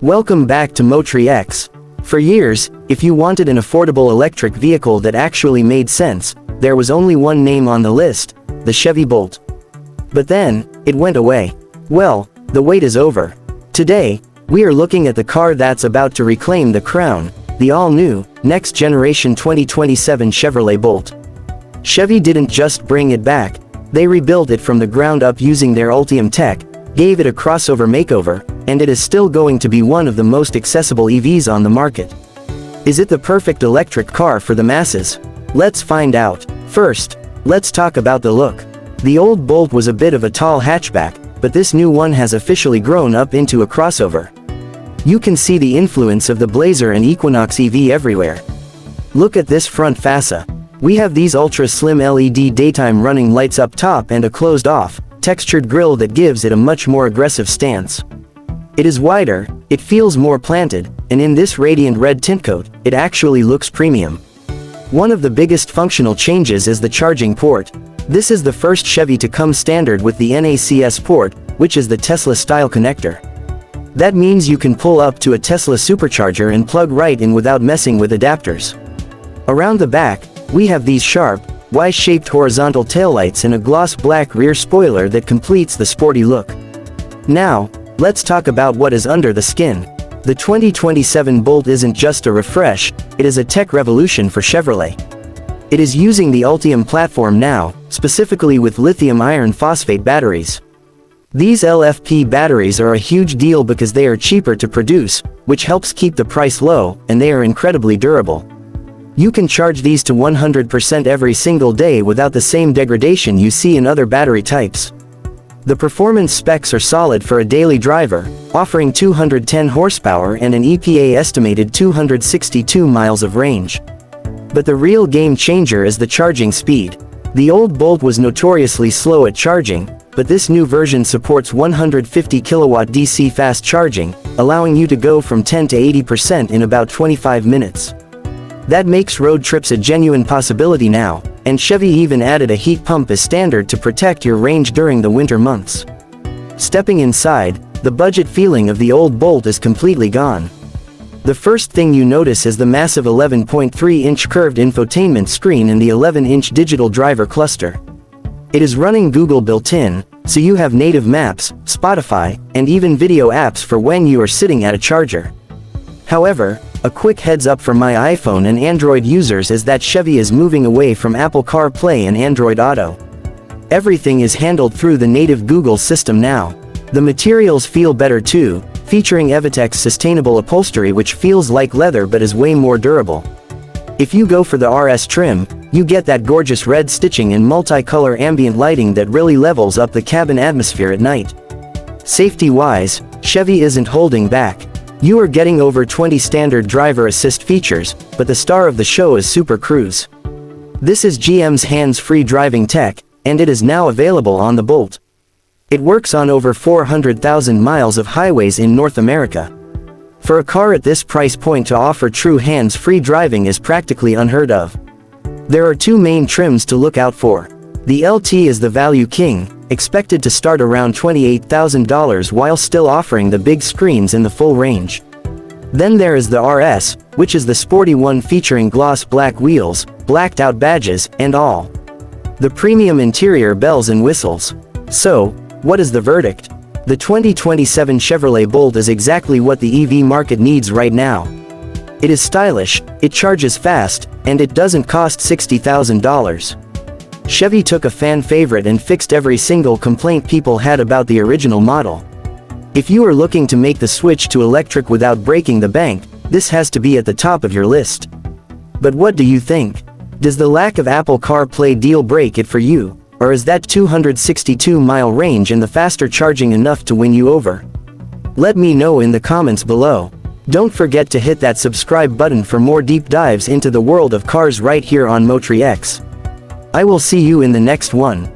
Welcome back to MotriX. For years, if you wanted an affordable electric vehicle that actually made sense, there was only one name on the list, the Chevy Bolt. But then, it went away. Well, the wait is over. Today, we are looking at the car that's about to reclaim the crown, the all-new, next-generation 2027 Chevrolet Bolt. Chevy didn't just bring it back, they rebuilt it from the ground up using their Ultium tech, gave it a crossover makeover, and it is still going to be one of the most accessible EVs on the market. Is it the perfect electric car for the masses? Let's find out. First, let's talk about the look. The old Bolt was a bit of a tall hatchback, but this new one has officially grown up into a crossover. You can see the influence of the Blazer and Equinox EV everywhere. Look at this front fascia. We have these ultra-slim LED daytime running lights up top and a closed-off, textured grille that gives it a much more aggressive stance. It is wider, it feels more planted, and in this Radiant Red Tintcoat, it actually looks premium. One of the biggest functional changes is the charging port. This is the first Chevy to come standard with the NACS port, which is the Tesla-style connector. That means you can pull up to a Tesla Supercharger and plug right in without messing with adapters. Around the back, we have these sharp, Y-shaped horizontal taillights and a gloss black rear spoiler that completes the sporty look. Now, let's talk about what is under the skin. The 2027 Bolt isn't just a refresh, it is a tech revolution for Chevrolet. It is using the Ultium platform now, specifically with lithium iron phosphate batteries. These LFP batteries are a huge deal because they are cheaper to produce, which helps keep the price low, and they are incredibly durable. You can charge these to 100% every single day without the same degradation you see in other battery types. The performance specs are solid for a daily driver, offering 210 horsepower and an EPA estimated 262 miles of range. But the real game changer is the charging speed. The old Bolt was notoriously slow at charging, but this new version supports 150 kilowatt DC fast charging, allowing you to go from 10 to 80% in about 25 minutes. That makes road trips a genuine possibility now, and Chevy even added a heat pump as standard to protect your range during the winter months. Stepping inside, the budget feeling of the old Bolt is completely gone. The first thing you notice is the massive 11.3-inch curved infotainment screen and the 11-inch digital driver cluster. It is running Google built-in, so you have native maps, Spotify, and even video apps for when you are sitting at a charger. However, a quick heads up for my iPhone and Android users is that Chevy is moving away from Apple CarPlay and Android Auto. Everything is handled through the native Google system now. The materials feel better too, featuring Evitech's sustainable upholstery which feels like leather but is way more durable. If you go for the RS trim, you get that gorgeous red stitching and multicolor ambient lighting that really levels up the cabin atmosphere at night. Safety-wise, Chevy isn't holding back. You are getting over 20 standard driver assist features, but the star of the show is Super Cruise. This is GM's hands-free driving tech, and it is now available on the Bolt. It works on over 400,000 miles of highways in North America. For a car at this price point to offer true hands-free driving is practically unheard of. There are two main trims to look out for. The LT is the value king, expected to start around $28,000 while still offering the big screens in the full range. Then there is the RS, which is the sporty one featuring gloss black wheels, blacked out badges, and all. The premium interior bells and whistles. So, what is the verdict? The 2027 Chevrolet Bolt is exactly what the EV market needs right now. It is stylish, it charges fast, and it doesn't cost $60,000. Chevy took a fan favorite and fixed every single complaint people had about the original model. If you are looking to make the switch to electric without breaking the bank, this has to be at the top of your list. But what do you think? Does the lack of Apple CarPlay deal break it for you, or is that 262-mile range and the faster charging enough to win you over? Let me know in the comments below. Don't forget to hit that subscribe button for more deep dives into the world of cars right here on MotriX. I will see you in the next one.